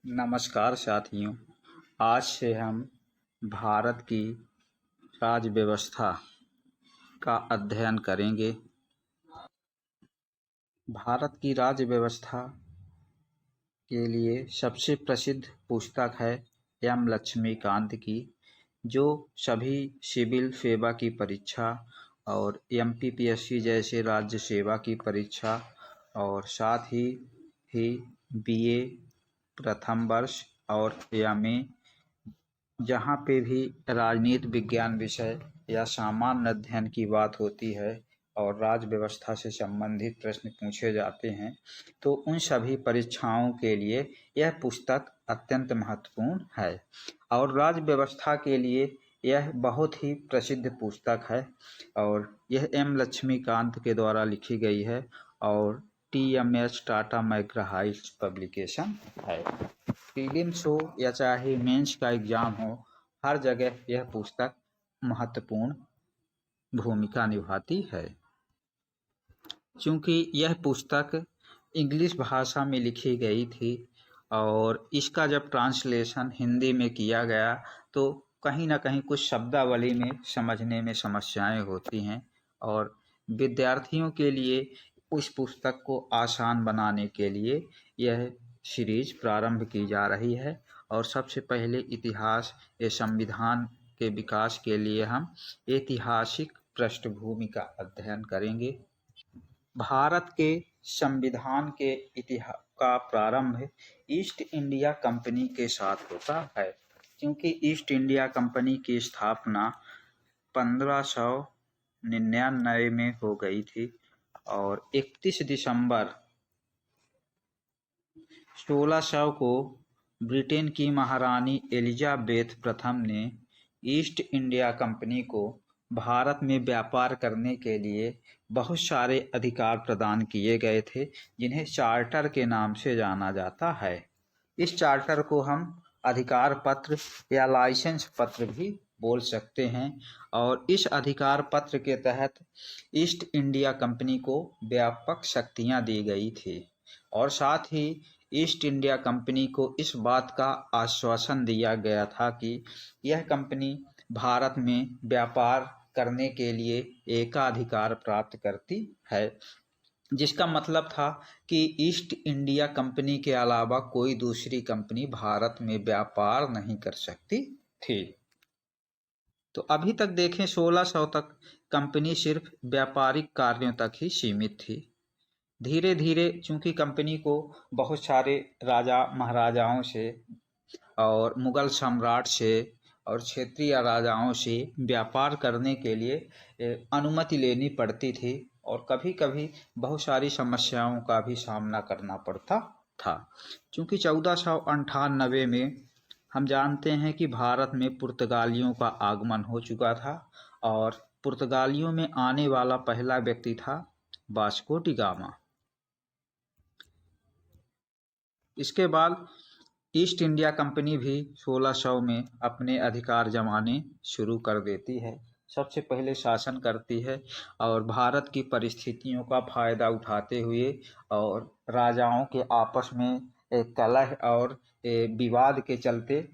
नमस्कार साथियों। आज से हम भारत की राज्य व्यवस्था का अध्ययन करेंगे। भारत की राज्य व्यवस्था के लिए सबसे प्रसिद्ध पुस्तक है एम लक्ष्मीकांत की, जो सभी सिविल सेवा की परीक्षा और एमपीपीएससी जैसे राज्य सेवा की परीक्षा और साथ ही बीए प्रथम वर्ष और एमए जहाँ पे भी राजनीति विज्ञान विषय या सामान्य अध्ययन की बात होती है और राज्य व्यवस्था से संबंधित प्रश्न पूछे जाते हैं, तो उन सभी परीक्षाओं के लिए यह पुस्तक अत्यंत महत्वपूर्ण है। और राज्य व्यवस्था के लिए यह बहुत ही प्रसिद्ध पुस्तक है और यह एम लक्ष्मीकांत के द्वारा लिखी गई है और TMH Tata McGrath Heights publication है। प्रीलिम्स हो या चाहे मेंस का एग्जाम हो, हर जगह यह पुस्तक महत्वपूर्ण भूमिका निभाती है। चूँकि यह पुस्तक इंग्लिश भाषा में लिखी गई थी और इसका जब ट्रांसलेशन हिंदी में किया गया तो कहीं ना कहीं कुछ शब्दावली में समझने में समस्याएं होती हैं और विद्यार्थियों के लिए उस पुस्तक को आसान बनाने के लिए यह सीरीज प्रारंभ की जा रही है। और सबसे पहले इतिहास या संविधान के विकास के लिए हम ऐतिहासिक पृष्ठभूमि का अध्ययन करेंगे। भारत के संविधान के इतिहास का प्रारंभ ईस्ट इंडिया कंपनी के साथ होता है, क्योंकि ईस्ट इंडिया कंपनी की स्थापना 1599 में हो गई थी और 31 दिसंबर 1600 को ब्रिटेन की महारानी एलिजाबेथ प्रथम ने ईस्ट इंडिया कंपनी को भारत में व्यापार करने के लिए बहुत सारे अधिकार प्रदान किए गए थे, जिन्हें चार्टर के नाम से जाना जाता है। इस चार्टर को हम अधिकार पत्र या लाइसेंस पत्र भी बोल सकते हैं और इस अधिकार पत्र के तहत ईस्ट इंडिया कंपनी को व्यापक शक्तियां दी गई थी और साथ ही ईस्ट इंडिया कंपनी को इस बात का आश्वासन दिया गया था कि यह कंपनी भारत में व्यापार करने के लिए एकाधिकार प्राप्त करती है, जिसका मतलब था कि ईस्ट इंडिया कंपनी के अलावा कोई दूसरी कंपनी भारत में व्यापार नहीं कर सकती थी। तो अभी तक देखें 1600 तक कंपनी सिर्फ व्यापारिक कार्यों तक ही सीमित थी। धीरे धीरे चूंकि कंपनी को बहुत सारे राजा महाराजाओं से और मुगल सम्राट से और क्षेत्रीय राजाओं से व्यापार करने के लिए अनुमति लेनी पड़ती थी और कभी कभी बहुत सारी समस्याओं का भी सामना करना पड़ता था। चूँकि 1498 में हम जानते हैं कि भारत में पुर्तगालियों का आगमन हो चुका था और पुर्तगालियों में आने वाला पहला व्यक्ति था वास्को डी गामा। इसके बाद ईस्ट इंडिया कंपनी भी 1600 में अपने अधिकार जमाने शुरू कर देती है। सबसे पहले शासन करती है और भारत की परिस्थितियों का फायदा उठाते हुए और राजाओं के आपस में एक कलह और विवाद के चलते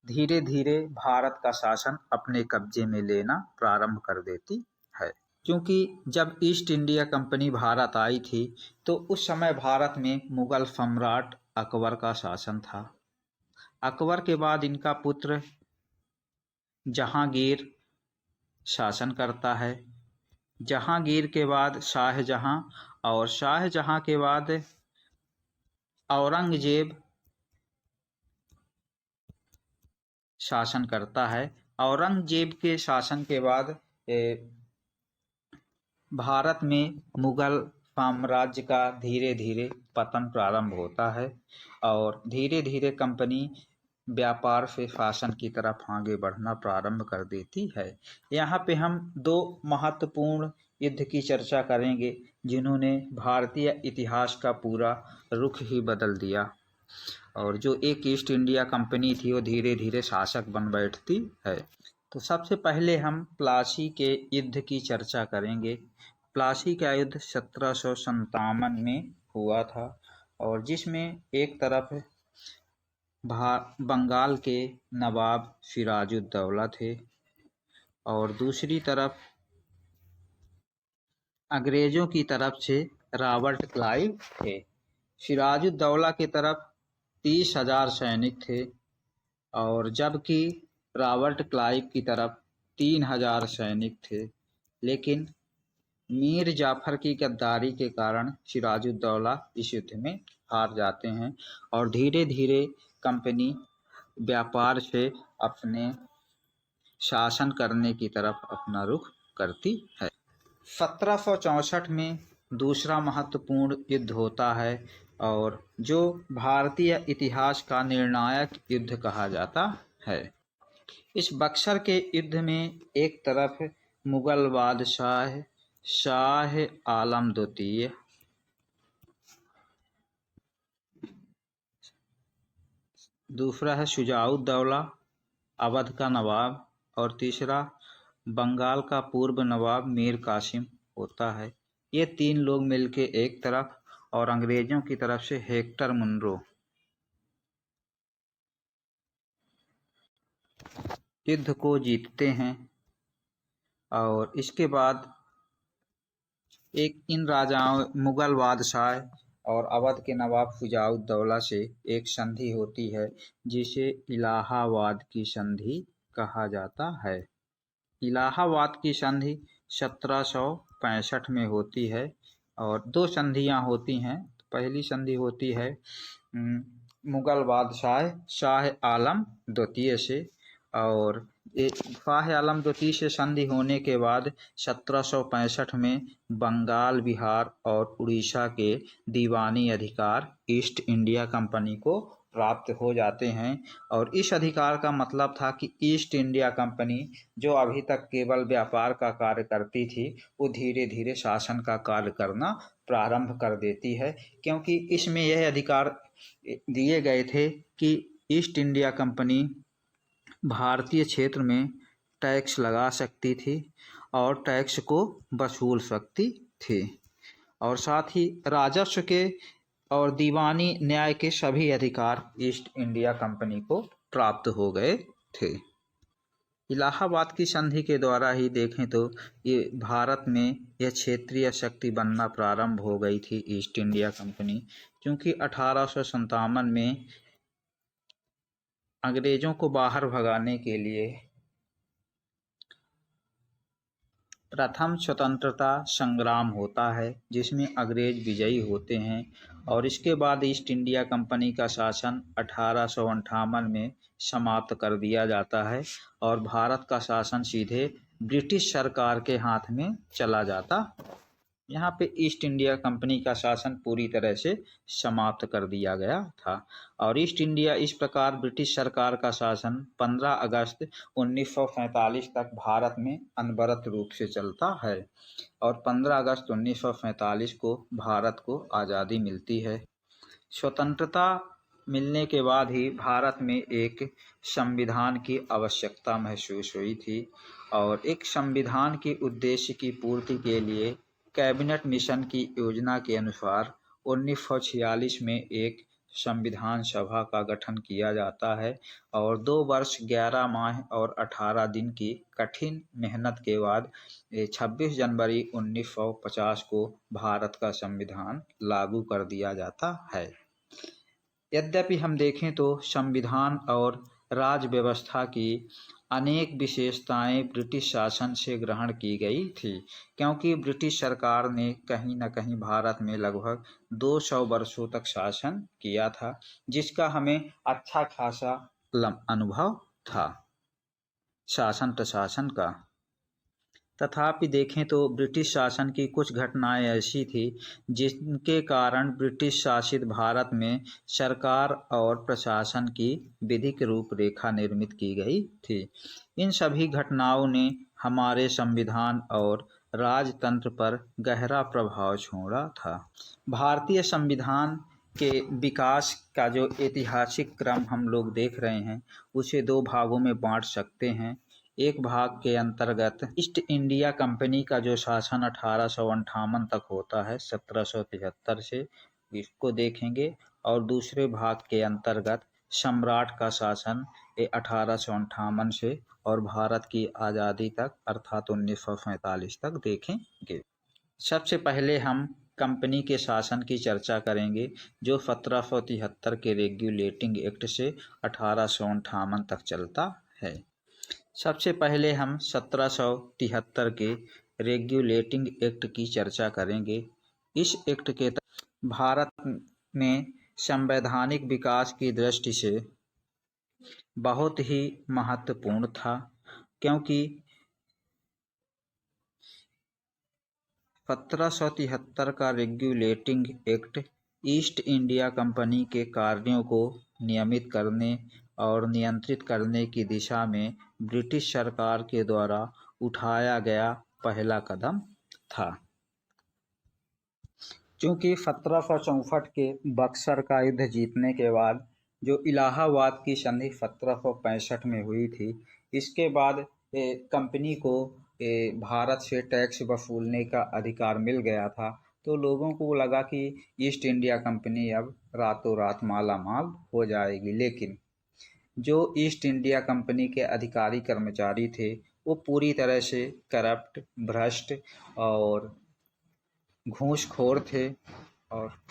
धीरे धीरे भारत का शासन अपने कब्जे में लेना प्रारंभ कर देती है। क्योंकि जब ईस्ट इंडिया कंपनी भारत आई थी तो उस समय भारत में मुगल सम्राट अकबर का शासन था। अकबर के बाद इनका पुत्र जहांगीर शासन करता है। जहांगीर के बाद शाहजहां और शाहजहां के बाद औरंगजेब शासन करता है। औरंगजेब के शासन के बाद भारत में मुगल साम्राज्य का धीरे धीरे पतन प्रारंभ होता है और धीरे धीरे कंपनी व्यापार से शासन की तरफ आगे बढ़ना प्रारंभ कर देती है। यहाँ पे हम दो महत्वपूर्ण युद्ध की चर्चा करेंगे जिन्होंने भारतीय इतिहास का पूरा रुख ही बदल दिया और जो एक ईस्ट इंडिया कंपनी थी वो धीरे धीरे शासक बन बैठती है। तो सबसे पहले हम प्लासी के युद्ध की चर्चा करेंगे। प्लासी का युद्ध 1757 में हुआ था और जिसमें एक तरफ बंगाल के नवाब सिराजुद्दौला थे और दूसरी तरफ अंग्रेजों की तरफ से रॉबर्ट क्लाइव थे। सिराजुद्दौला की तरफ 30,000 सैनिक थे और जबकि रॉबर्ट क्लाइव की तरफ 3,000 सैनिक थे, लेकिन मीर जाफर की गद्दारी के कारण सिराजुद्दौला इस युद्ध में हार जाते हैं और धीरे धीरे कंपनी व्यापार से अपने शासन करने की तरफ अपना रुख करती है। 1764 में दूसरा महत्वपूर्ण युद्ध होता है और जो भारतीय इतिहास का निर्णायक युद्ध कहा जाता है। इस बक्सर के युद्ध में एक तरफ मुगल बादशाह शाह आलम द्वितीय, दूसरा है शुजाउद्दौला अवध का नवाब और तीसरा बंगाल का पूर्व नवाब मीर कासिम होता है। ये तीन लोग मिलके एक तरफ और अंग्रेजों की तरफ से हेक्टर मुनरो युद्ध को जीतते हैं और इसके बाद एक इन राजाओं मुगल बादशाह और अवध के नवाब शुजाउद्दौला से एक संधि होती है जिसे इलाहाबाद की संधि कहा जाता है। इलाहाबाद की संधि 1765 में होती है और दो संधियां होती हैं। पहली संधि होती है मुगल बादशाह शाह आलम द्वितीय से और शाह आलम द्वितीय से संधि होने के बाद 1765 में बंगाल, बिहार और उड़ीसा के दीवानी अधिकार ईस्ट इंडिया कंपनी को प्राप्त हो जाते हैं और इस अधिकार का मतलब था कि ईस्ट इंडिया कंपनी जो अभी तक केवल व्यापार का कार्य करती थी वो धीरे धीरे शासन का कार्य करना प्रारंभ कर देती है, क्योंकि इसमें यह अधिकार दिए गए थे कि ईस्ट इंडिया कंपनी भारतीय क्षेत्र में टैक्स लगा सकती थी और टैक्स को वसूल सकती थी और साथ ही राजस्व के और दीवानी न्याय के सभी अधिकार ईस्ट इंडिया कंपनी को प्राप्त हो गए थे। इलाहाबाद की संधि के द्वारा ही देखें तो ये भारत में यह क्षेत्रीय शक्ति बनना प्रारंभ हो गई थी ईस्ट इंडिया कंपनी, क्योंकि 1857 में अंग्रेजों को बाहर भगाने के लिए प्रथम स्वतंत्रता संग्राम होता है जिसमें अंग्रेज विजयी होते हैं और इसके बाद ईस्ट इंडिया कंपनी का शासन 1858 में समाप्त कर दिया जाता है और भारत का शासन सीधे ब्रिटिश सरकार के हाथ में चला जाता। यहाँ पे ईस्ट इंडिया कंपनी का शासन पूरी तरह से समाप्त कर दिया गया था और ईस्ट इंडिया इस प्रकार ब्रिटिश सरकार का शासन 15 अगस्त 1947 तक भारत में अनवरत रूप से चलता है और 15 अगस्त 1947 को भारत को आज़ादी मिलती है। स्वतंत्रता मिलने के बाद ही भारत में एक संविधान की आवश्यकता महसूस हुई थी और एक संविधान के उद्देश्य की पूर्ति के लिए कैबिनेट मिशन की योजना के अनुसार 1946 में एक संविधान सभा का गठन किया जाता है और 2 वर्ष 11 माह और 18 दिन की कठिन मेहनत के बाद 26 जनवरी 1950 को भारत का संविधान लागू कर दिया जाता है। यद्यपि हम देखें तो संविधान और राज व्यवस्था की अनेक विशेषताएं ब्रिटिश शासन से ग्रहण की गई थी, क्योंकि ब्रिटिश सरकार ने कहीं न कहीं भारत में लगभग 200 वर्षों तक शासन किया था, जिसका हमें अच्छा खासा अनुभव था शासन प्रशासन का। तथापि देखें तो ब्रिटिश शासन की कुछ घटनाएं ऐसी थी जिनके कारण ब्रिटिश शासित भारत में सरकार और प्रशासन की विधिक रूपरेखा निर्मित की गई थी। इन सभी घटनाओं ने हमारे संविधान और राजतंत्र पर गहरा प्रभाव छोड़ा था। भारतीय संविधान के विकास का जो ऐतिहासिक क्रम हम लोग देख रहे हैं उसे 2 भागों में बांट सकते हैं। एक भाग के अंतर्गत ईस्ट इंडिया कंपनी का जो शासन 1858 तक होता है 1773 से, इसको देखेंगे। और दूसरे भाग के अंतर्गत सम्राट का शासन 1858 से और भारत की आज़ादी तक अर्थात 1947 तक देखेंगे। सबसे पहले हम कंपनी के शासन की चर्चा करेंगे जो 1773 के रेगुलेटिंग एक्ट से 1858 तक चलता है। सबसे पहले हम 1773 के रेगुलेटिंग एक्ट की चर्चा करेंगे। इस एक्ट के तहत भारत में संवैधानिक विकास की दृष्टि से बहुत ही महत्वपूर्ण था, क्योंकि 1773 का regulating act east India company के कार्यों को नियमित करने और नियंत्रित करने की दिशा में ब्रिटिश सरकार के द्वारा उठाया गया पहला कदम था। चूँकि 1764 के बक्सर का युद्ध जीतने के बाद जो इलाहाबाद की संधि 1765 में हुई थी, इसके बाद कंपनी को भारत से टैक्स वसूलने का अधिकार मिल गया था। तो लोगों को लगा कि ईस्ट इंडिया कंपनी अब रातों रात माला माल हो जाएगी, लेकिन जो ईस्ट इंडिया कंपनी के अधिकारी कर्मचारी थे वो पूरी तरह से करप्ट, भ्रष्ट और घूसखोर थे।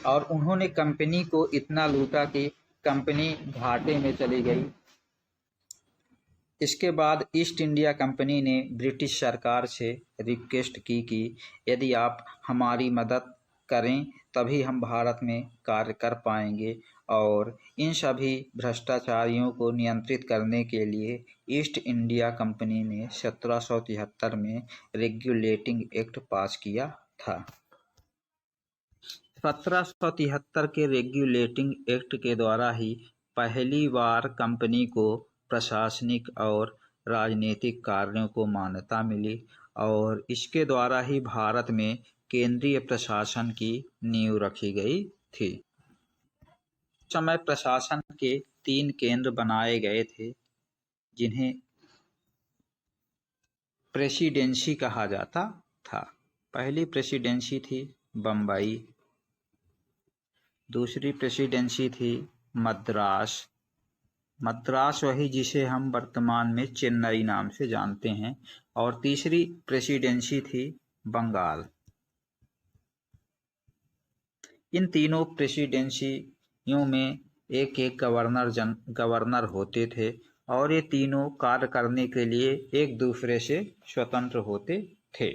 और उन्होंने कंपनी को इतना लूटा कि कंपनी घाटे में चली गई। इसके बाद ईस्ट इंडिया कंपनी ने ब्रिटिश सरकार से रिक्वेस्ट की कि यदि आप हमारी मदद करें तभी हम भारत में कार्य कर पाएंगे, और इन सभी भ्रष्टाचारियों को नियंत्रित करने के लिए ईस्ट इंडिया कंपनी ने 1773 में रेगुलेटिंग एक्ट पास किया था। 1773 के रेगुलेटिंग एक्ट के द्वारा ही पहली बार कंपनी को प्रशासनिक और राजनीतिक कार्यों को मान्यता मिली, और इसके द्वारा ही भारत में केंद्रीय प्रशासन की नींव रखी गई थी। समय प्रशासन के 3 केंद्र बनाए गए थे, जिन्हें प्रेसिडेंसी कहा जाता था। पहली प्रेसिडेंसी थी बम्बई, दूसरी प्रेसिडेंसी थी मद्रास वही जिसे हम वर्तमान में चेन्नई नाम से जानते हैं, और तीसरी प्रेसिडेंसी थी बंगाल। इन तीनों प्रेसिडेंसियों में एक एक गवर्नर होते थे, और ये तीनों कार्य करने के लिए एक दूसरे से स्वतंत्र होते थे।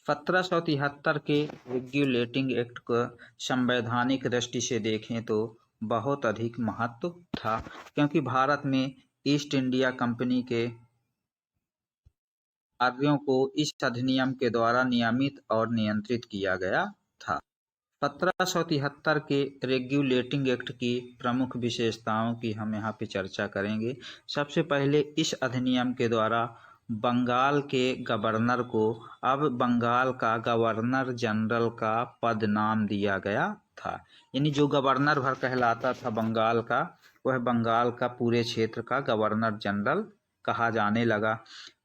1773 के रेगुलेटिंग एक्ट को संवैधानिक दृष्टि से देखें तो बहुत अधिक महत्व था, क्योंकि भारत में ईस्ट इंडिया कंपनी के कार्यों को इस अधिनियम के द्वारा नियमित और नियंत्रित किया गया था। 1773 के रेगुलेटिंग एक्ट की प्रमुख विशेषताओं की हम यहाँ पे चर्चा करेंगे। सबसे पहले इस अधिनियम के द्वारा बंगाल के गवर्नर को अब बंगाल का गवर्नर जनरल का पद नाम दिया गया था। यानी जो गवर्नर भर कहलाता था बंगाल का, वह बंगाल का पूरे क्षेत्र का गवर्नर जनरल कहा जाने लगा।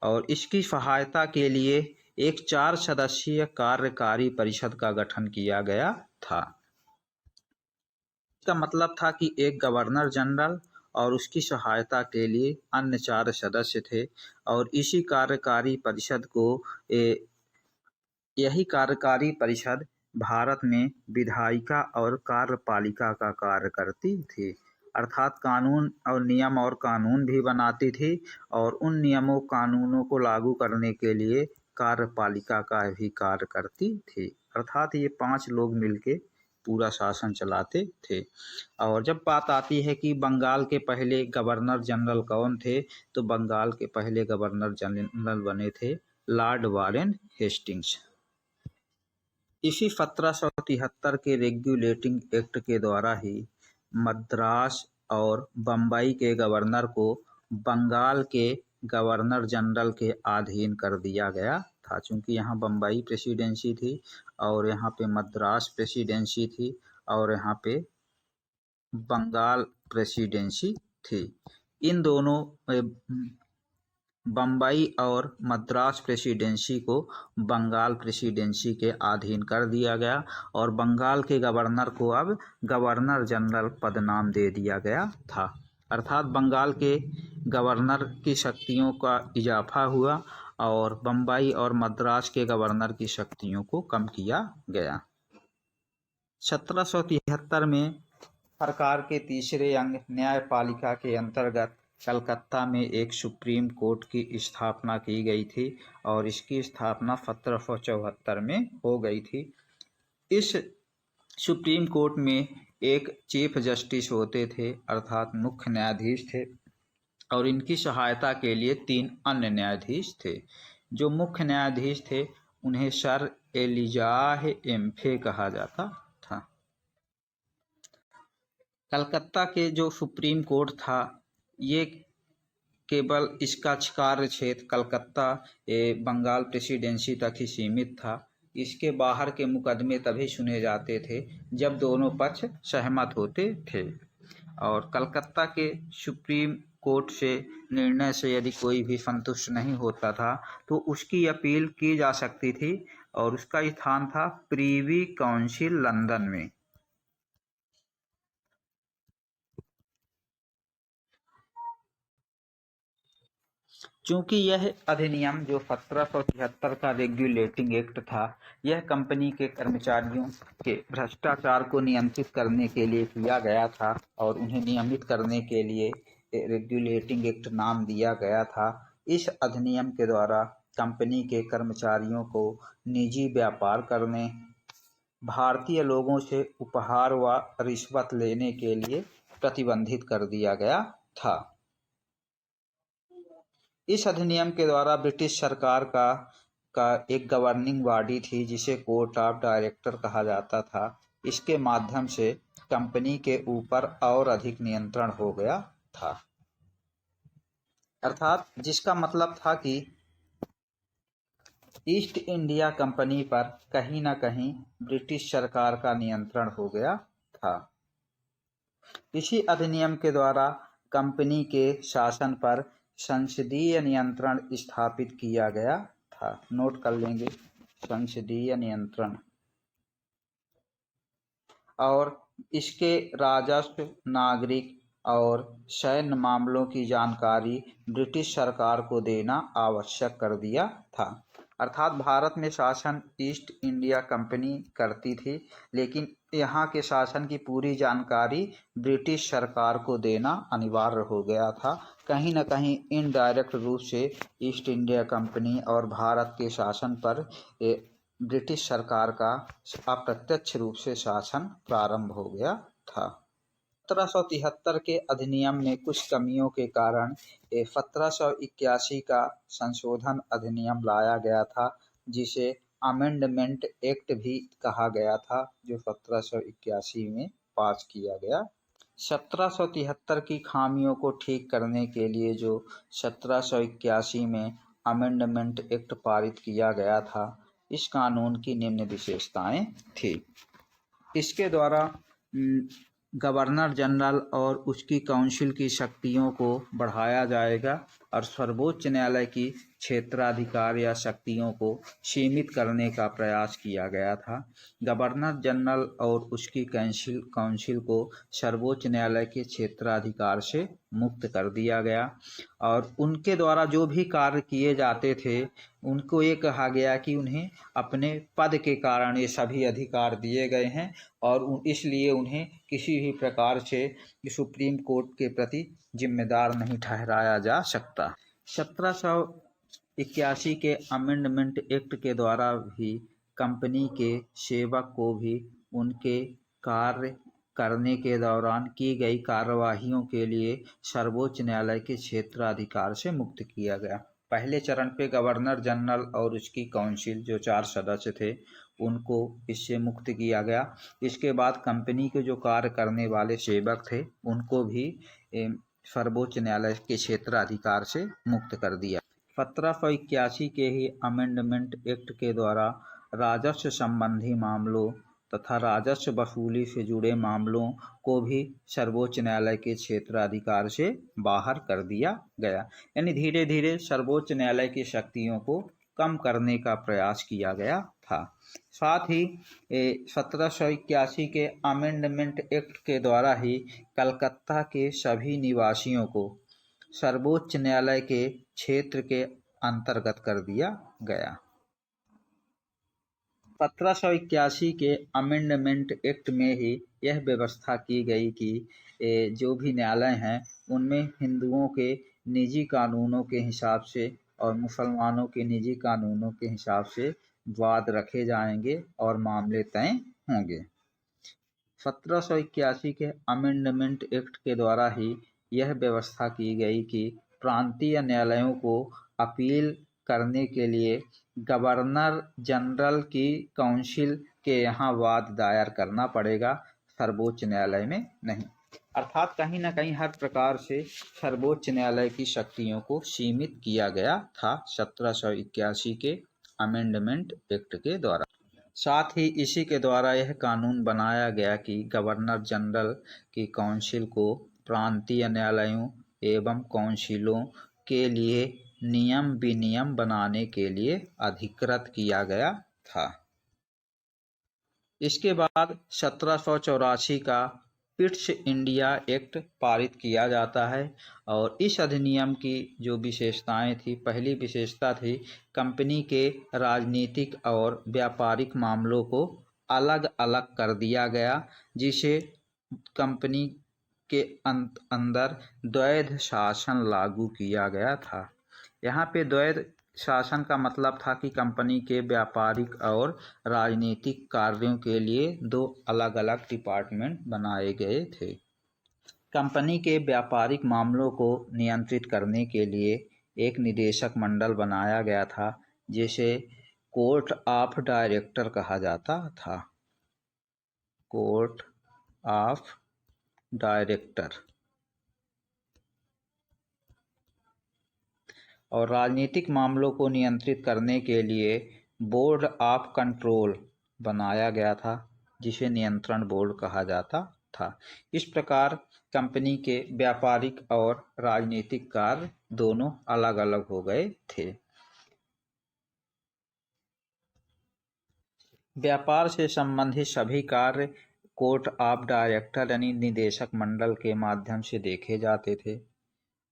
और इसकी सहायता के लिए एक 4 सदस्यीय कार्यकारी परिषद का गठन किया गया था। इसका मतलब था कि एक गवर्नर जनरल और उसकी सहायता के लिए अन्य 4 सदस्य थे, और इसी कार्यकारी परिषद को यही कार्यकारी परिषद भारत में विधायिका और कार्यपालिका का कार्य करती थी, अर्थात कानून और नियम और कानून भी बनाती थी, और उन नियमों कानूनों को लागू करने के लिए कार्यपालिका का भी कार्य करती थी। अर्थात ये 5 लोग मिलके पूरा शासन चलाते थे। और जब बात आती है कि बंगाल के पहले गवर्नर जनरल कौन थे, तो बंगाल के पहले गवर्नर जनरल बने थे लॉर्ड वारेन हेस्टिंग्स। इसी 1773 के रेगुलेटिंग एक्ट के द्वारा ही मद्रास और बम्बई के गवर्नर को बंगाल के गवर्नर जनरल के अधीन कर दिया गया था। चूँकि यहाँ बम्बई प्रेसिडेंसी थी और यहाँ पे मद्रास प्रेसिडेंसी थी और यहाँ पे बंगाल प्रेसिडेंसी थी। इन दोनों बम्बई और मद्रास प्रेसिडेंसी को बंगाल प्रेसिडेंसी के अधीन कर दिया गया और बंगाल के गवर्नर को अब गवर्नर जनरल पदनाम दे दिया गया था। अर्थात बंगाल के गवर्नर की शक्तियों का इजाफा हुआ और बम्बई और मद्रास के गवर्नर की शक्तियों को कम किया गया। 1773 में सरकार के तीसरे अंग न्यायपालिका के अंतर्गत कलकत्ता में एक सुप्रीम कोर्ट की स्थापना की गई थी और इसकी स्थापना 1774 में हो गई थी। इस सुप्रीम कोर्ट में एक चीफ जस्टिस होते थे अर्थात मुख्य न्यायाधीश थे और इनकी सहायता के लिए 3 अन्य न्यायाधीश थे। जो मुख्य न्यायाधीश थे उन्हें सर एलिजाह एम्फे कहा जाता था। कलकत्ता के जो सुप्रीम कोर्ट था ये केवल इसका कार्य क्षेत्र कलकत्ता बंगाल प्रेसिडेंसी तक ही सीमित था। इसके बाहर के मुकदमे तभी सुने जाते थे जब दोनों पक्ष सहमत होते थे और कलकत्ता के सुप्रीम कोर्ट से निर्णय से यदि कोई भी संतुष्ट नहीं होता था तो उसकी अपील की जा सकती थी और उसका स्थान था प्रीवी काउंसिल लंदन में। चूंकि यह अधिनियम जो 1773 का रेगुलेटिंग एक्ट था यह कंपनी के कर्मचारियों के भ्रष्टाचार को नियंत्रित करने के लिए किया गया था और उन्हें नियमित करने के लिए रेगुलेटिंग एक्ट नाम दिया गया था। इस अधिनियम के द्वारा कंपनी के कर्मचारियों को निजी व्यापार करने, भारतीय लोगों से उपहार व रिश्वत लेने के लिए प्रतिबंधित कर दिया गया था। इस अधिनियम के द्वारा ब्रिटिश सरकार का एक गवर्निंग बॉडी थी जिसे कोर्ट ऑफ डायरेक्टर कहा जाता था। इसके माध्यम से कंपनी के ऊपर और अधिक नियंत्रण हो गया था। अर्थात जिसका मतलब था कि ईस्ट इंडिया कंपनी पर कहीं न कहीं ब्रिटिश सरकार का नियंत्रण हो गया था। इसी अधिनियम के द्वारा कंपनी के शासन पर संसदीय नियंत्रण स्थापित किया गया था। नोट कर लेंगे संसदीय नियंत्रण। और इसके राजस्व, नागरिक और सैन्य मामलों की जानकारी ब्रिटिश सरकार को देना आवश्यक कर दिया था। अर्थात भारत में शासन ईस्ट इंडिया कंपनी करती थी लेकिन यहाँ के शासन की पूरी जानकारी ब्रिटिश सरकार को देना अनिवार्य हो गया था। कहीं न कहीं इनडायरेक्ट रूप से ईस्ट इंडिया कंपनी और भारत के शासन पर ब्रिटिश सरकार का अप्रत्यक्ष रूप से शासन प्रारंभ हो गया था। 1773 के अधिनियम में कुछ कमियों के कारण 1781 का संशोधन अधिनियम लाया गया था जिसे अमेंडमेंट एक्ट भी कहा गया था जो 1781 में पास किया गया। 1773 की खामियों को ठीक करने के लिए जो 1781 में अमेंडमेंट एक्ट पारित किया गया था इस कानून की निम्न विशेषताएं थी। इसके द्वारा गवर्नर जनरल और उसकी काउंसिल की शक्तियों को बढ़ाया जाएगा और सर्वोच्च न्यायालय की क्षेत्राधिकार या शक्तियों को सीमित करने का प्रयास किया गया था। गवर्नर जनरल और उसकी काउंसिल को सर्वोच्च न्यायालय के क्षेत्राधिकार से मुक्त कर दिया गया और उनके द्वारा जो भी कार्य किए जाते थे उनको ये कहा गया कि उन्हें अपने पद के कारण ये सभी अधिकार दिए गए हैं और इसलिए उन्हें किसी भी प्रकार से सुप्रीम कोर्ट के प्रति जिम्मेदार नहीं ठहराया जा सकता। 1781 के अमेंडमेंट एक्ट के द्वारा भी कंपनी के सेवक को भी उनके कार्य करने के दौरान की गई कार्यवाहियों के लिए सर्वोच्च न्यायालय के क्षेत्राधिकार से मुक्त किया गया। पहले चरण पे गवर्नर जनरल और उसकी काउंसिल जो 4 सदस्य थे उनको इससे मुक्त किया गया। इसके बाद कंपनी के जो कार्य करने वाले सेवक थे उनको भी सर्वोच्च न्यायालय के क्षेत्राधिकार से मुक्त कर दिया। 1781 के ही अमेंडमेंट एक्ट के द्वारा राजस्व संबंधी मामलों तथा राजस्व वसूली से जुड़े मामलों को भी सर्वोच्च न्यायालय के क्षेत्राधिकार से बाहर कर दिया गया। यानी धीरे धीरे सर्वोच्च न्यायालय की शक्तियों को कम करने का प्रयास किया गया था। साथ ही 1781 के अमेंडमेंट एक्ट के द्वारा ही कलकत्ता के सभी निवासियों को सर्वोच्च न्यायालय के क्षेत्र के अंतर्गत कर दिया गया। 1781 के अमेंडमेंट एक्ट में ही यह व्यवस्था की गई कि जो भी न्यायालय हैं उनमें हिंदुओं के निजी कानूनों के हिसाब से और मुसलमानों के निजी कानूनों के हिसाब से वाद रखे जाएंगे और मामले तय होंगे। 1781 के अमेंडमेंट एक्ट के द्वारा ही यह व्यवस्था की गई कि प्रांतीय न्यायालयों को अपील करने के लिए गवर्नर जनरल की काउंसिल के यहाँ वाद दायर करना पड़ेगा, सर्वोच्च न्यायालय में नहीं। अर्थात कहीं ना कहीं हर प्रकार से सर्वोच्च न्यायालय की शक्तियों को सीमित किया गया था 1781 के अमेंडमेंट एक्ट के द्वारा। साथ ही इसी के द्वारा यह कानून बनाया गया कि गवर्नर जनरल की काउंसिल को प्रांतीय न्यायालयों एवं काउंसिलों के लिए नियम विनियम बनाने के लिए अधिकृत किया गया था। इसके बाद 1784 का पिट्स इंडिया एक्ट पारित किया जाता है और इस अधिनियम की जो विशेषताएं थी, पहली विशेषता थी कंपनी के राजनीतिक और व्यापारिक मामलों को अलग अलग कर दिया गया, जिसे कंपनी के अंदर द्वैध शासन लागू किया गया था। यहाँ पे द्वैध शासन का मतलब था कि कंपनी के व्यापारिक और राजनीतिक कार्यों के लिए दो अलग अलग डिपार्टमेंट बनाए गए थे। कंपनी के व्यापारिक मामलों को नियंत्रित करने के लिए एक निदेशक मंडल बनाया गया था, जिसे कोर्ट ऑफ डायरेक्टर कहा जाता था। Court of director. और राजनीतिक मामलों को नियंत्रित करने के लिए बोर्ड ऑफ कंट्रोल बनाया गया था, जिसे नियंत्रण बोर्ड कहा जाता था। इस प्रकार कंपनी के व्यापारिक और राजनीतिक कार्य दोनों अलग अलग हो गए थे। व्यापार से संबंधित सभी कार्य कोर्ट ऑफ डायरेक्टर यानी निदेशक मंडल के माध्यम से देखे जाते थे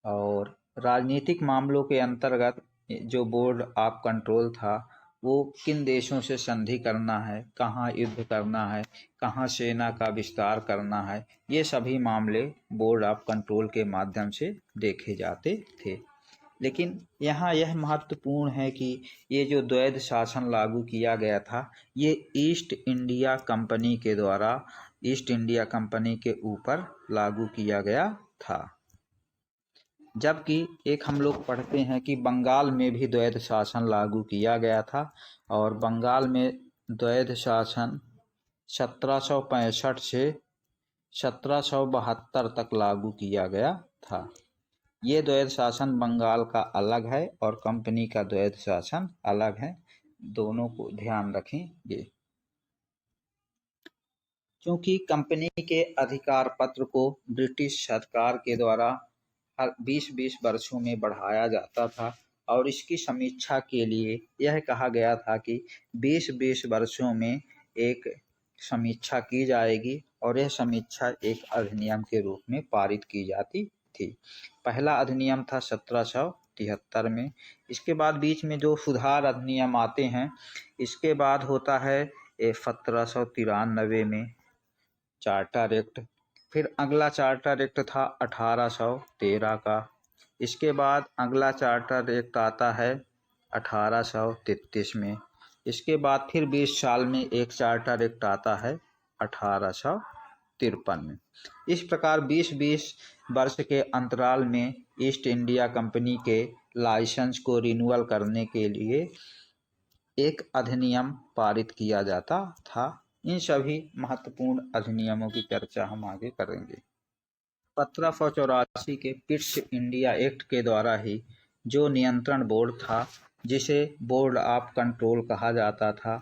और राजनीतिक मामलों के अंतर्गत जो बोर्ड ऑफ कंट्रोल था वो किन देशों से संधि करना है, कहाँ युद्ध करना है, कहाँ सेना का विस्तार करना है, ये सभी मामले बोर्ड ऑफ कंट्रोल के माध्यम से देखे जाते थे। लेकिन यहाँ यह महत्वपूर्ण है कि ये जो द्वैध शासन लागू किया गया था ये ईस्ट इंडिया कंपनी के द्वारा ईस्ट इंडिया कंपनी के ऊपर लागू किया गया था। जबकि एक हम लोग पढ़ते हैं कि बंगाल में भी द्वैध शासन लागू किया गया था और बंगाल में द्वैध शासन 1765 से 1772 तक लागू किया गया था। ये द्वैध शासन बंगाल का अलग है और कंपनी का द्वैध शासन अलग है, दोनों को ध्यान रखेंगे। क्योंकि कंपनी के अधिकार पत्र को ब्रिटिश सरकार के द्वारा हर 20-20 वर्षों में बढ़ाया जाता था और इसकी समीक्षा के लिए यह कहा गया था कि 20-20 वर्षों में एक समीक्षा की जाएगी और यह समीक्षा एक अधिनियम के रूप में पारित की जाती थी। पहला अधिनियम था 1773 में। इसके बाद बीच में जो सुधार अधिनियम आते हैं, इसके बाद होता है 1793 में चार्टर एक्ट। फिर अगला चार्टर एक्ट था 1813 का। इसके बाद अगला चार्टर एक्ट आता है 1833 में। इसके बाद फिर 20 साल में एक चार्टर एक्ट आता है 1853 में। इस प्रकार 20-20 वर्ष के अंतराल में ईस्ट इंडिया कंपनी के लाइसेंस को रिन्यूअल करने के लिए एक अधिनियम पारित किया जाता था। इन सभी महत्वपूर्ण अधिनियमों की चर्चा हम आगे करेंगे। 1784 के पिट्स इंडिया एक्ट के द्वारा ही जो नियंत्रण बोर्ड था, जिसे बोर्ड ऑफ कंट्रोल कहा जाता था,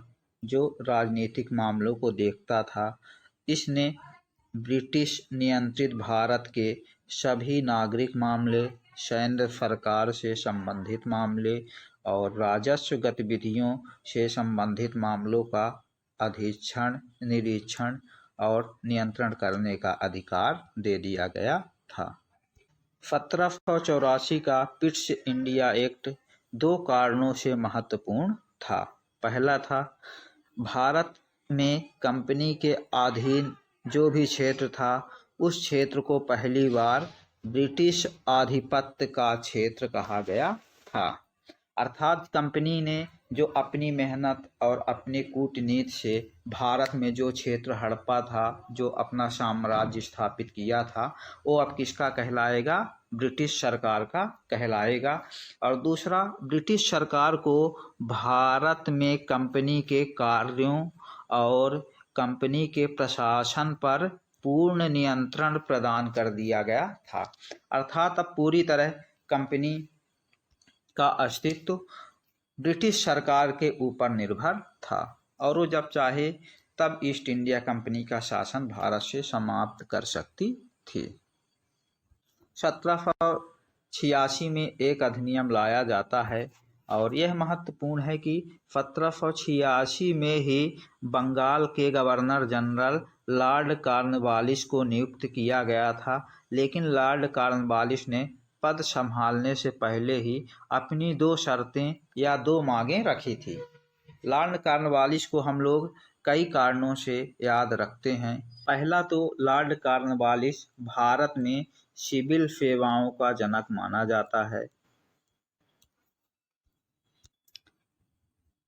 जो राजनीतिक मामलों को देखता था। इसने ब्रिटिश नियंत्रित भारत के सभी नागरिक मामले, सैन्य सरकार से संबंधित मामले और राजस्व गतिविधियों से संबंधित मामलों का अधीक्षण, निरीक्षण और नियंत्रण करने का अधिकार दे दिया गया था। 1784 का पिट्स इंडिया एक्ट दो कारणों से महत्वपूर्ण था। पहला था, भारत में कंपनी के अधीन जो भी क्षेत्र था, उस क्षेत्र को पहली बार ब्रिटिश आधिपत्य का क्षेत्र कहा गया था। अर्थात कंपनी ने जो अपनी मेहनत और अपनी कूटनीति से भारत में जो क्षेत्र हड़पा था, जो अपना साम्राज्य स्थापित किया था, वो अब किसका कहलाएगा? ब्रिटिश सरकार का कहलाएगा। और दूसरा, ब्रिटिश सरकार को भारत में कंपनी के कार्यों और कंपनी के प्रशासन पर पूर्ण नियंत्रण प्रदान कर दिया गया था। अर्थात अब पूरी तरह कंपनी का अस्तित्व ब्रिटिश सरकार के ऊपर निर्भर था और वो जब चाहे तब ईस्ट इंडिया कंपनी का शासन भारत से समाप्त कर सकती थी। 1786 में एक अधिनियम लाया जाता है और यह महत्वपूर्ण है कि 1786 में ही बंगाल के गवर्नर जनरल लॉर्ड कॉर्नवालिस को नियुक्त किया गया था, लेकिन लॉर्ड कॉर्नवालिस ने पद संभालने से पहले ही अपनी दो शर्तें या दो मांगें रखी थी। लॉर्ड कॉर्नवालिस को हम लोग कई कारणों से याद रखते हैं। पहला तो लॉर्ड कॉर्नवालिस भारत में सिविल सेवाओं का जनक माना जाता है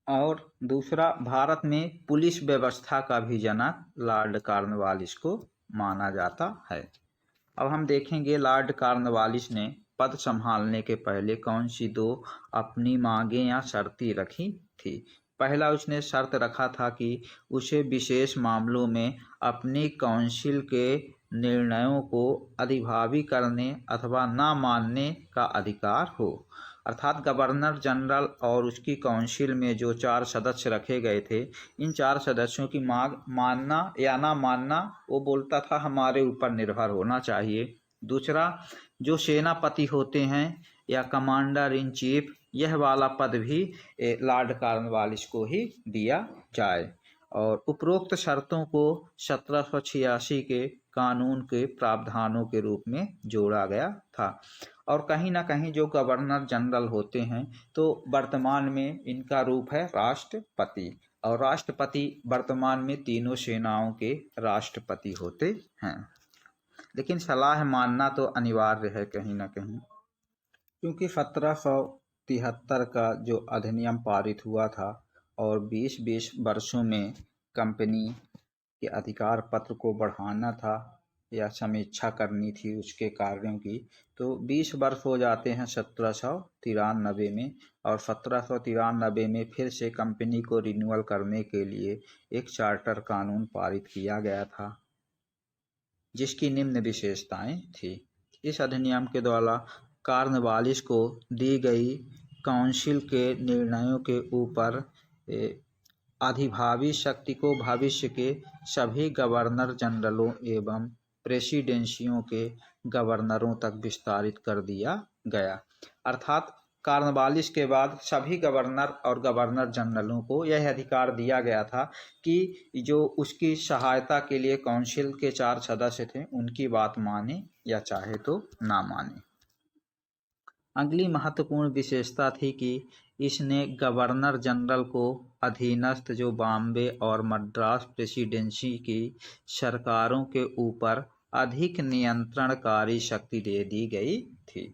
और दूसरा, भारत में पुलिस व्यवस्था का भी जनक लॉर्ड कॉर्नवालिस को माना जाता है। अब हम देखेंगे लॉर्ड कॉर्नवालिस ने पद संभालने के पहले कौन सी दो अपनी मांगें या शर्तें रखी थी। पहला, उसने शर्त रखा था कि उसे विशेष मामलों में अपनी काउंसिल के निर्णयों को अधिभावी करने अथवा ना मानने का अधिकार हो। अर्थात गवर्नर जनरल और उसकी काउंसिल में जो 4 सदस्य रखे गए थे, इन 4 सदस्यों की मांग मानना या ना मानना वो बोलता था हमारे ऊपर निर्भर होना चाहिए। दूसरा, जो सेनापति होते हैं या कमांडर इन चीफ, यह वाला पद भी लॉर्ड कॉर्नवालिस को ही दिया जाए और उपरोक्त शर्तों को 1786 के कानून के प्रावधानों के रूप में जोड़ा गया था। और कहीं ना कहीं जो गवर्नर जनरल होते हैं, तो वर्तमान में इनका रूप है राष्ट्रपति और राष्ट्रपति वर्तमान में तीनों सेनाओं के राष्ट्रपति होते हैं। लेकिन सलाह मानना तो अनिवार्य है कहीं ना कहीं, क्योंकि 1773 का जो अधिनियम पारित हुआ था और 20-20 वर्षों में कंपनी के अधिकार पत्र को बढ़ाना था या समीक्षा करनी थी उसके कार्यों की, तो 20 वर्ष हो जाते हैं 1793 में और 1793 में फिर से कंपनी को रिन्यूअल करने के लिए एक चार्टर कानून पारित किया गया था, जिसकी निम्न विशेषताएं थी। इस अधिनियम के द्वारा कॉर्नवालिस को दी गई काउंसिल के निर्णयों के ऊपर अधिभावी शक्ति को भविष्य के सभी गवर्नर जनरलों एवं प्रेसिडेंसियों के गवर्नरों तक विस्तारित कर दिया गया। अर्थात कॉर्नवालिस के बाद सभी गवर्नर और गवर्नर जनरलों को यह अधिकार दिया गया था कि जो उसकी सहायता के लिए काउंसिल के 4 सदस्य थे, उनकी बात माने या चाहे तो ना माने। अगली महत्वपूर्ण विशेषता थी कि इसने गवर्नर जनरल को अधीनस्थ जो बॉम्बे और मद्रास प्रेसिडेंसी की सरकारों के ऊपर अधिक नियंत्रणकारी शक्ति दे दी गई थी।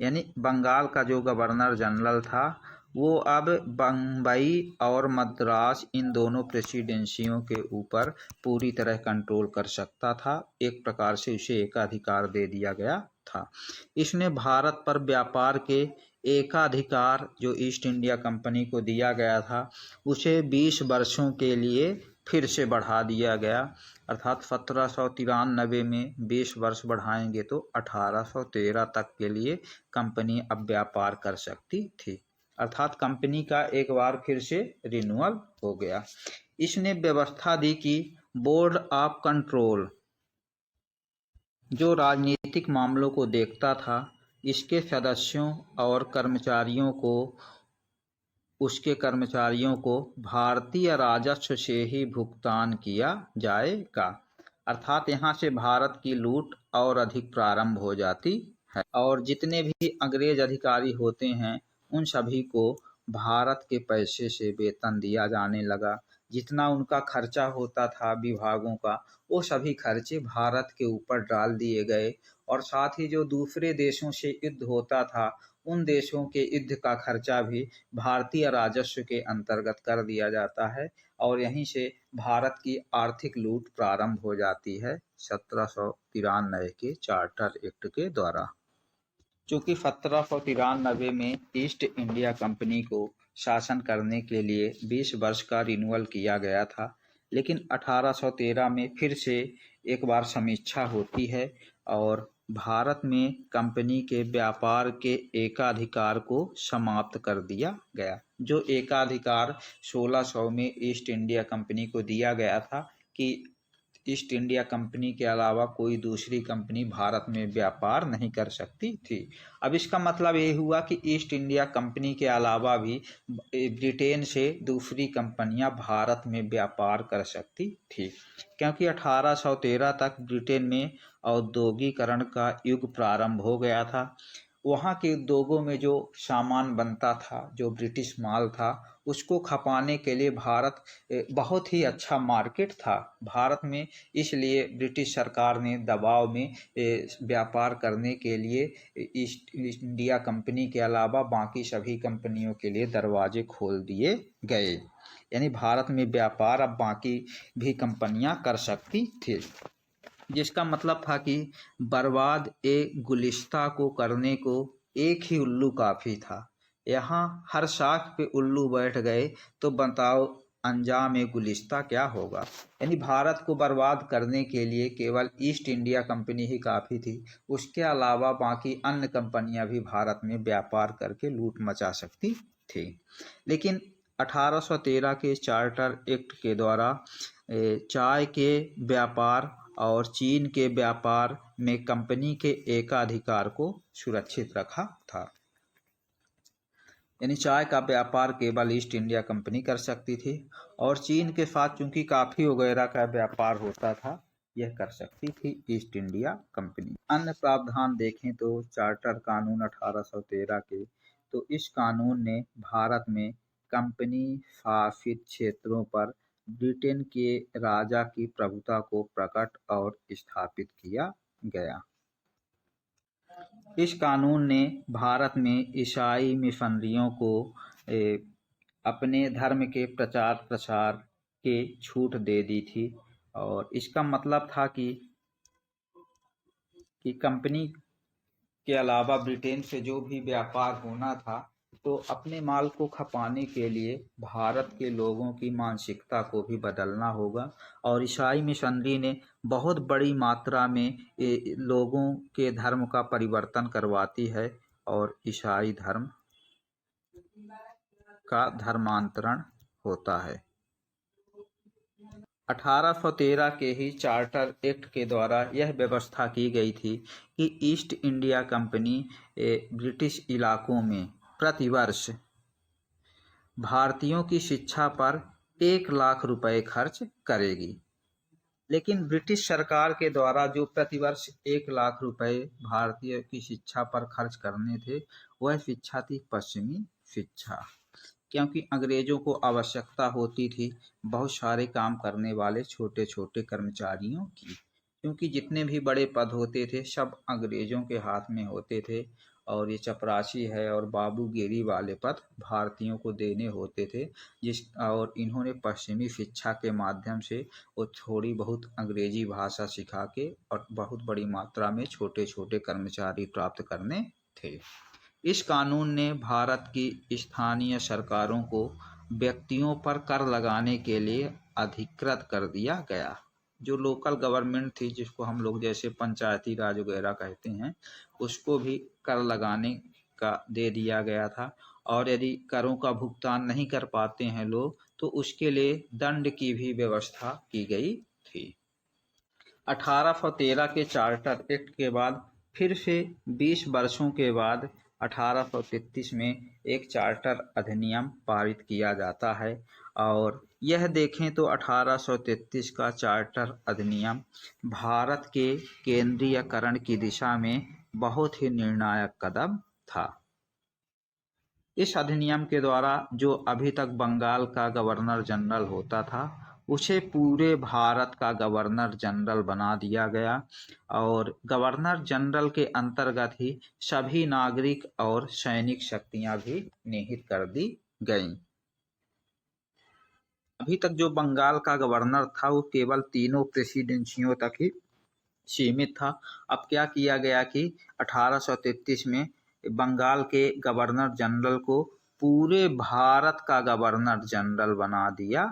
यानी बंगाल का जो गवर्नर जनरल था, वो अब बम्बई और मद्रास इन दोनों प्रेसिडेंसियों के ऊपर पूरी तरह कंट्रोल कर सकता था। एक प्रकार से उसे एकाधिकार दे दिया गया था। इसने भारत पर व्यापार के एकाधिकार जो ईस्ट इंडिया कंपनी को दिया गया था, उसे 20 वर्षों के लिए फिर से बढ़ा दिया गया। अर्थात 1793 में 20 वर्ष बढ़ाएंगे तो 1813 तक के लिए कंपनी अब व्यापार कर सकती थी। अर्थात कंपनी का एक बार फिर से रिन्यूअल हो गया। इसने व्यवस्था दी कि बोर्ड ऑफ कंट्रोल जो राजनीतिक मामलों को देखता था, इसके सदस्यों और उसके कर्मचारियों को भारतीय राजस्व से ही भुगतान किया जाएगा। अर्थात यहाँ से भारत की लूट और अधिक प्रारंभ हो जाती है और जितने भी अंग्रेज अधिकारी होते हैं उन सभी को भारत के पैसे से वेतन दिया जाने लगा। जितना उनका खर्चा होता था विभागों का, वो सभी खर्चे भारत के ऊपर डाल दिए गए और साथ ही जो दूसरे देशों से युद्ध होता था उन देशों के युद्ध का खर्चा भी भारतीय राजस्व के अंतर्गत कर दिया जाता है और यहीं से भारत की आर्थिक लूट प्रारंभ हो जाती है 1793 के चार्टर एक्ट के द्वारा। चूंकि 1793 में ईस्ट इंडिया कंपनी को शासन करने के लिए 20 वर्ष का रिन्यूअल किया गया था, लेकिन 1813 में फिर से एक बार समीक्षा होती है और भारत में कंपनी के व्यापार के एकाधिकार को समाप्त कर दिया गया। जो एकाधिकार 1600 में ईस्ट इंडिया कंपनी को दिया गया था कि ईस्ट इंडिया कंपनी के अलावा कोई दूसरी कंपनी भारत में व्यापार नहीं कर सकती थी। अब इसका मतलब ये हुआ कि ईस्ट इंडिया कंपनी के अलावा भी ब्रिटेन से दूसरी कंपनियां भारत में व्यापार कर सकती थी, क्योंकि 1813 तक ब्रिटेन में औद्योगिकरण का युग प्रारंभ हो गया था। वहाँ के उद्योगों में जो सामान बनता था, जो ब्रिटिश माल था, उसको खपाने के लिए भारत बहुत ही अच्छा मार्केट था भारत में। इसलिए ब्रिटिश सरकार ने दबाव में व्यापार करने के लिए ईस्ट इंडिया कंपनी के अलावा बाकी सभी कंपनियों के लिए दरवाजे खोल दिए गए। यानी भारत में व्यापार अब बाकी भी कंपनियां कर सकती थी, जिसका मतलब था कि बर्बाद ए गुलिस्ता को करने को एक ही उल्लू काफ़ी था। यहाँ हर शाख पे उल्लू बैठ गए तो बताओ अंजाम ए गुलिस्ता क्या होगा। यानी भारत को बर्बाद करने के लिए केवल ईस्ट इंडिया कंपनी ही काफ़ी थी, उसके अलावा बाकी अन्य कंपनियां भी भारत में व्यापार करके लूट मचा सकती थी। लेकिन 1813 के चार्टर एक्ट के द्वारा चाय के व्यापार और चीन के व्यापार में कंपनी के एकाधिकार को सुरक्षित रखा था। यानी चाय का व्यापार केवल ईस्ट इंडिया कंपनी कर सकती थी और चीन के साथ चूंकि कॉफी वगैरह का व्यापार होता था यह कर सकती थी ईस्ट इंडिया कंपनी। अन्य प्रावधान देखें तो चार्टर कानून 1813 के, तो इस कानून ने भारत में कंपनी शासित क्षेत्रों पर ब्रिटेन के राजा की प्रभुता को प्रकट और स्थापित किया गया। इस कानून ने भारत में ईसाई मिशनरियों को अपने धर्म के प्रचार प्रसार के छूट दे दी थी और इसका मतलब था कि कंपनी के अलावा ब्रिटेन से जो भी व्यापार होना था तो अपने माल को खपाने के लिए भारत के लोगों की मानसिकता को भी बदलना होगा। और ईसाई मिशनरी ने बहुत बड़ी मात्रा में लोगों के धर्म का परिवर्तन करवाती है और ईसाई धर्म का धर्मांतरण होता है। 1813 के ही चार्टर एक्ट के द्वारा यह व्यवस्था की गई थी कि ईस्ट इंडिया कंपनी ब्रिटिश इलाकों में प्रतिवर्ष भारतीयों की शिक्षा पर 1 लाख रुपए खर्च करेगी। लेकिन ब्रिटिश सरकार के द्वारा जो प्रतिवर्ष 1 लाख रुपए भारतीय की शिक्षा पर खर्च करने थे वह शिक्षा थी पश्चिमी शिक्षा, क्योंकि अंग्रेजों को आवश्यकता होती थी बहुत सारे काम करने वाले छोटे छोटे कर्मचारियों की, क्योंकि जितने भी बड़े पद होते थे सब अंग्रेजों के हाथ में होते थे और ये चपरासी है और बाबूगिरी वाले पद भारतीयों को देने होते थे। और इन्होंने पश्चिमी शिक्षा के माध्यम से वो थोड़ी बहुत अंग्रेजी भाषा सिखा के और बहुत बड़ी मात्रा में छोटे छोटे कर्मचारी प्राप्त करने थे। इस कानून ने भारत की स्थानीय सरकारों को व्यक्तियों पर कर लगाने के लिए अधिकृत कर दिया गया। जो लोकल गवर्नमेंट थी जिसको हम लोग जैसे पंचायती राज वगैरह कहते हैं उसको भी कर लगाने का दे दिया गया था और यदि करों का भुगतान नहीं कर पाते हैं लोग तो उसके लिए दंड की भी व्यवस्था की गई थी। 1813 के चार्टर एक्ट के बाद फिर से 20 वर्षों के बाद 1833 में एक चार्टर अधिनियम पारित किया जाता है और यह देखें तो 1833 का चार्टर अधिनियम भारत के केंद्रीयकरण की दिशा में बहुत ही निर्णायक कदम था। इस अधिनियम के द्वारा जो अभी तक बंगाल का गवर्नर जनरल होता था उसे पूरे भारत का गवर्नर जनरल बना दिया गया और गवर्नर जनरल के अंतर्गत ही सभी नागरिक और सैनिक शक्तियां भी निहित कर दी गईं। अभी तक जो बंगाल का गवर्नर था वो केवल तीनों प्रेसिडेंसियों तक ही सीमित था। अब क्या किया गया कि 1833 में बंगाल के गवर्नर जनरल को पूरे भारत का गवर्नर जनरल बना दिया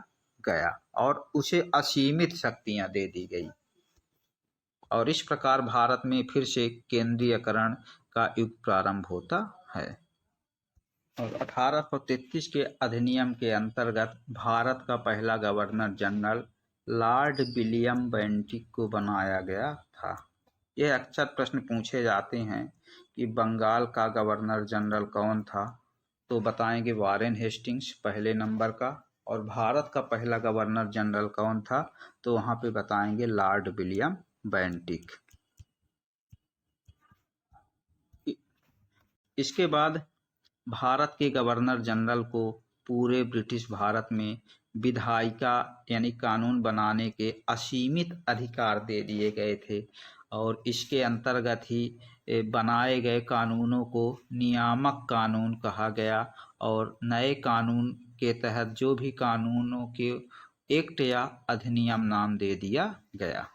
गया और उसे असीमित शक्तियां दे दी गई और इस प्रकार भारत में फिर से केंद्रीयकरण का युग प्रारंभ होता है। और 1833 के अधिनियम के अंतर्गत भारत का पहला governor general Lord William Bentinck को बनाया गया था। यह अक्सर प्रश्न पूछे जाते हैं कि बंगाल का गवर्नर जनरल कौन था, तो बताएंगे वारेन हेस्टिंग्स पहले नंबर का, और भारत का पहला गवर्नर जनरल कौन था तो वहां पे बताएंगे लॉर्ड विलियम बेंटिक। इसके बाद भारत के गवर्नर जनरल को पूरे ब्रिटिश भारत में विधायिका यानी कानून बनाने के असीमित अधिकार दे दिए गए थे और इसके अंतर्गत ही बनाए गए कानूनों को नियामक कानून कहा गया और नए कानून के तहत जो भी कानूनों के एक्ट या अधिनियम नाम दे दिया गया।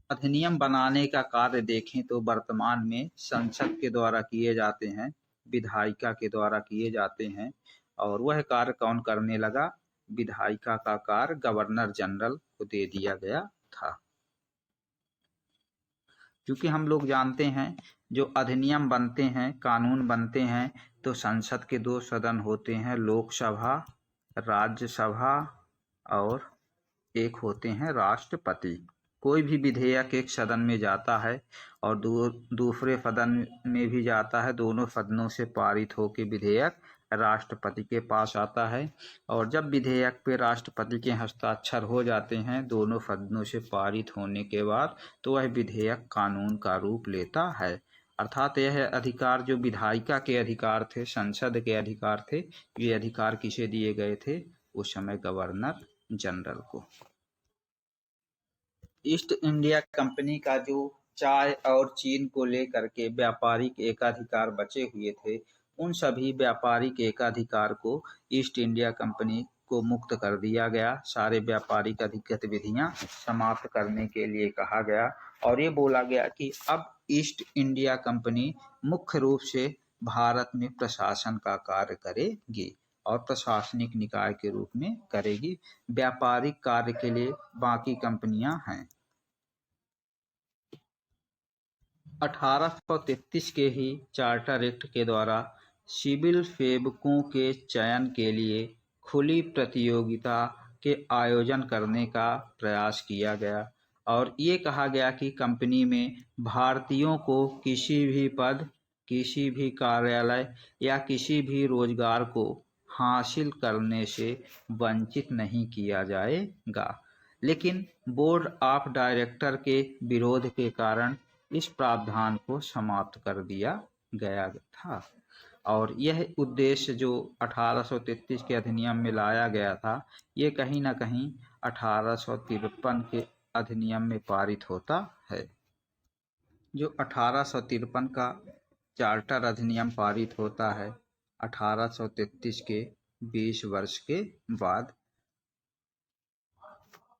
अधिनियम बनाने का कार्य देखें तो वर्तमान में संसद के द्वारा किए जाते हैं, विधायिका के द्वारा किए जाते हैं और वह कार्य कौन करने लगा? विधायिका का कार्य गवर्नर जनरल को दे दिया गया था। क्योंकि हम लोग जानते हैं जो अधिनियम बनते हैं, कानून बनते हैं तो संसद के दो सदन होते हैं, लोकसभा, राज्यसभा और एक होते हैं राष्ट्रपति। कोई भी विधेयक एक सदन में जाता है और दूसरे सदन में भी जाता है, दोनों सदनों से पारित होकर विधेयक राष्ट्रपति के पास आता है और जब विधेयक पे राष्ट्रपति के हस्ताक्षर हो जाते हैं दोनों सदनों से पारित होने के बाद तो वह विधेयक कानून का रूप लेता है। अर्थात यह अधिकार जो विधायिका के अधिकार थे, संसद के अधिकार थे, ये अधिकार किसे दिए गए थे? उस समय गवर्नर जनरल को। ईस्ट इंडिया कंपनी का जो चाय और चीन को लेकर के व्यापारिक एकाधिकार बचे हुए थे उन सभी व्यापारिक एकाधिकार को ईस्ट इंडिया कंपनी को मुक्त कर दिया गया। सारे व्यापारिक गतिविधियां समाप्त करने के लिए कहा गया और ये बोला गया कि अब ईस्ट इंडिया कंपनी मुख्य रूप से भारत में प्रशासन का कार्य करेगी और प्रशासनिक निकाय के रूप में करेगी। व्यापारिक कार्य के लिए बाकी कंपनियां हैं। 1833 के ही चार्टर एक्ट के द्वारा सिविल सेवकों के चयन के लिए खुली प्रतियोगिता के आयोजन करने का प्रयास किया गया और ये कहा गया कि कंपनी में भारतीयों को किसी भी पद, किसी भी कार्यालय या किसी भी रोजगार को हासिल करने से वंचित नहीं किया जाएगा। लेकिन बोर्ड ऑफ डायरेक्टर के विरोध के कारण इस प्रावधान को समाप्त कर दिया गया था और यह उद्देश्य जो 1833 के अधिनियम में लाया गया था ये कहीं ना कहीं 1853 के अधिनियम में पारित होता है। जो 1853 का चार्टर अधिनियम पारित होता है 1833 के 20 वर्ष के बाद।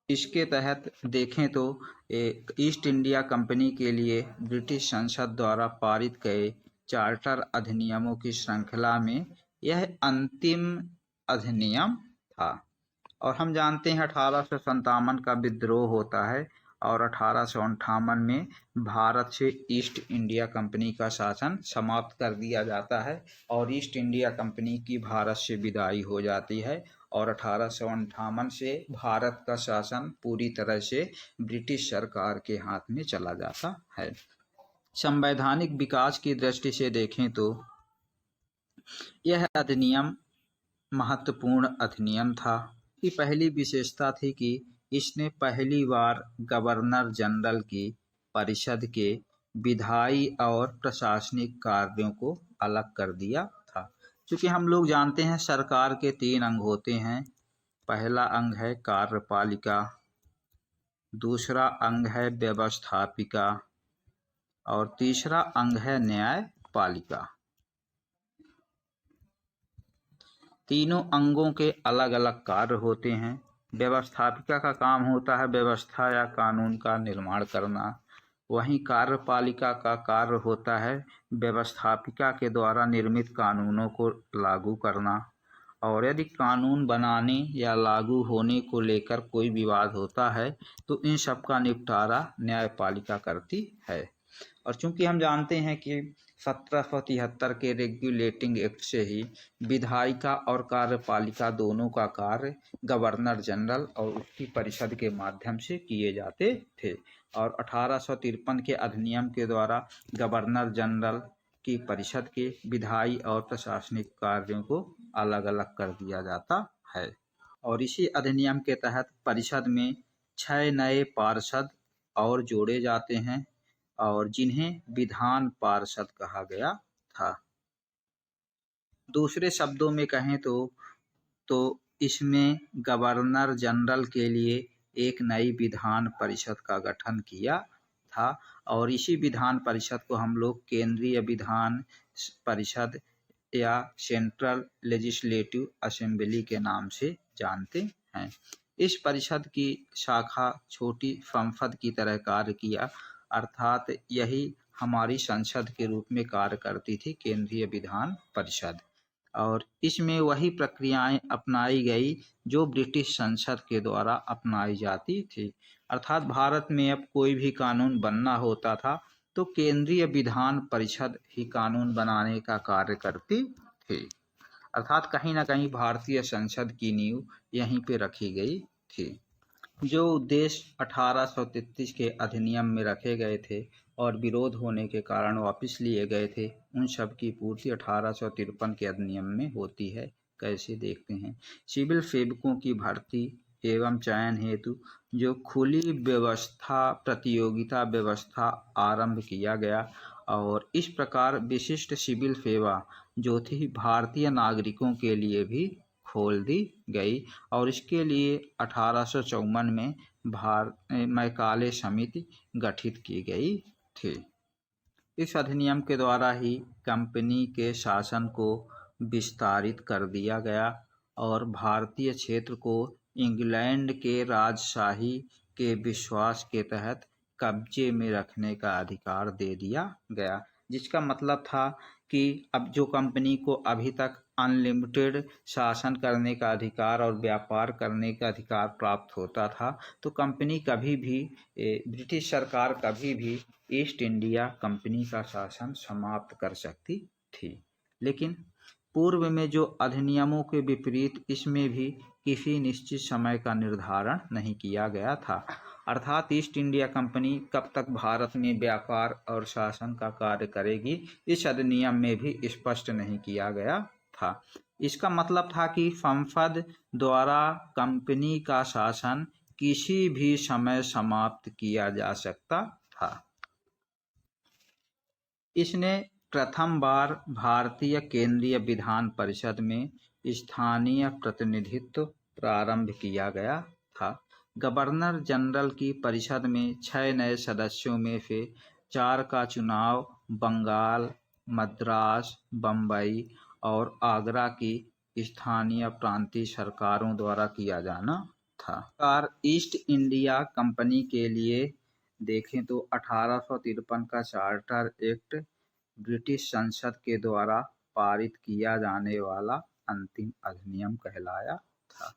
इसके तहत देखें तो ईस्ट इंडिया कंपनी के लिए ब्रिटिश संसद द्वारा पारित गए चार्टर अधिनियमों की श्रृंखला में यह अंतिम अधिनियम था और हम जानते हैं 1857 का विद्रोह होता है और 1858 में भारत से ईस्ट इंडिया कंपनी का शासन समाप्त कर दिया जाता है और ईस्ट इंडिया कंपनी की भारत से विदाई हो जाती है और 1858 से भारत का शासन पूरी तरह से ब्रिटिश सरकार के हाथ में चला जाता है। संवैधानिक विकास की दृष्टि से देखें तो यह अधिनियम महत्वपूर्ण अधिनियम था। की पहली विशेषता थी कि इसने पहली बार गवर्नर जनरल की परिषद के विधायी और प्रशासनिक कार्यों को अलग कर दिया था। क्योंकि हम लोग जानते हैं सरकार के 3 अंग होते हैं। पहला अंग है कार्यपालिका, दूसरा अंग है व्यवस्थापिका और तीसरा अंग है न्यायपालिका। तीनों अंगों के अलग अलग कार्य होते हैं। व्यवस्थापिका का काम होता है व्यवस्था या कानून का निर्माण करना, वहीं कार्यपालिका का कार्य होता है व्यवस्थापिका के द्वारा निर्मित कानूनों को लागू करना, और यदि कानून बनाने या लागू होने को लेकर कोई विवाद होता है तो इन सब का निपटारा न्यायपालिका करती है। और चूंकि हम जानते हैं कि 1773 के रेगुलेटिंग एक्ट से ही विधायिका और कार्यपालिका दोनों का कार्य गवर्नर जनरल और उसकी परिषद के माध्यम से किए जाते थे, और 1853 के अधिनियम के द्वारा गवर्नर जनरल की परिषद के विधायी और प्रशासनिक कार्यों को अलग अलग कर दिया जाता है। और इसी अधिनियम के तहत परिषद में 6 नए पार्षद और जोड़े जाते हैं और जिन्हें विधान पार्षद कहा गया था। दूसरे शब्दों में कहें तो इसमें गवर्नर जनरल के लिए एक नई विधान परिषद का गठन किया था और इसी विधान परिषद को हम लोग केंद्रीय विधान परिषद या सेंट्रल लेजिस्लेटिव असेंबली के नाम से जानते हैं। इस परिषद की शाखा छोटी संसद की तरह कार्य किया, अर्थात यही हमारी संसद के रूप में कार्य करती थी केंद्रीय विधान परिषद, और इसमें वही प्रक्रियाएं अपनाई गई जो ब्रिटिश संसद के द्वारा अपनाई जाती थी। अर्थात भारत में अब कोई भी कानून बनना होता था तो केंद्रीय विधान परिषद ही कानून बनाने का कार्य करती थी। अर्थात कहीं ना कहीं भारतीय संसद की नींव यहीं पे रखी गई थी। जो उद्देश्य 1833 के अधिनियम में रखे गए थे और विरोध होने के कारण वापस लिए गए थे, उन सब की पूर्ति 1853 के अधिनियम में होती है। कैसे देखते हैं। सिविल सेवकों की भर्ती एवं चयन हेतु जो खुली व्यवस्था प्रतियोगिता व्यवस्था आरंभ किया गया और इस प्रकार विशिष्ट सिविल सेवा जो थी भारतीय नागरिकों के लिए भी खोल दी गई और इसके लिए 1854 में मैकाले समिति गठित की गई थी। इस अधिनियम के द्वारा ही कंपनी के शासन को विस्तारित कर दिया गया और भारतीय क्षेत्र को इंग्लैंड के राजशाही के विश्वास के तहत कब्जे में रखने का अधिकार दे दिया गया, जिसका मतलब था कि अब जो कंपनी को अभी तक अनलिमिटेड शासन करने का अधिकार और व्यापार करने का अधिकार प्राप्त होता था, तो कंपनी कभी भी ब्रिटिश सरकार कभी भी ईस्ट इंडिया कंपनी का शासन समाप्त कर सकती थी। लेकिन पूर्व में जो अधिनियमों के विपरीत इसमें भी किसी निश्चित समय का निर्धारण नहीं किया गया था, अर्थात ईस्ट इंडिया कंपनी कब तक भारत में व्यापार और शासन का कार्य करेगी इस अधिनियम में भी स्पष्ट नहीं किया गया था। इसका मतलब था कि संसद द्वारा कंपनी का शासन किसी भी समय समाप्त किया जा सकता था। इसने प्रथम बार भारतीय केंद्रीय विधान परिषद में स्थानीय प्रतिनिधित्व प्रारंभ किया गया था। गवर्नर जनरल की परिषद में 6 नए सदस्यों में से 4 का चुनाव बंगाल, मद्रास, बम्बई और आगरा की स्थानीय प्रांतीय सरकारों द्वारा किया जाना था। ईस्ट इंडिया कंपनी के लिए देखें तो 1853 का चार्टर एक्ट ब्रिटिश संसद के द्वारा पारित किया जाने वाला अंतिम अधिनियम कहलाया था।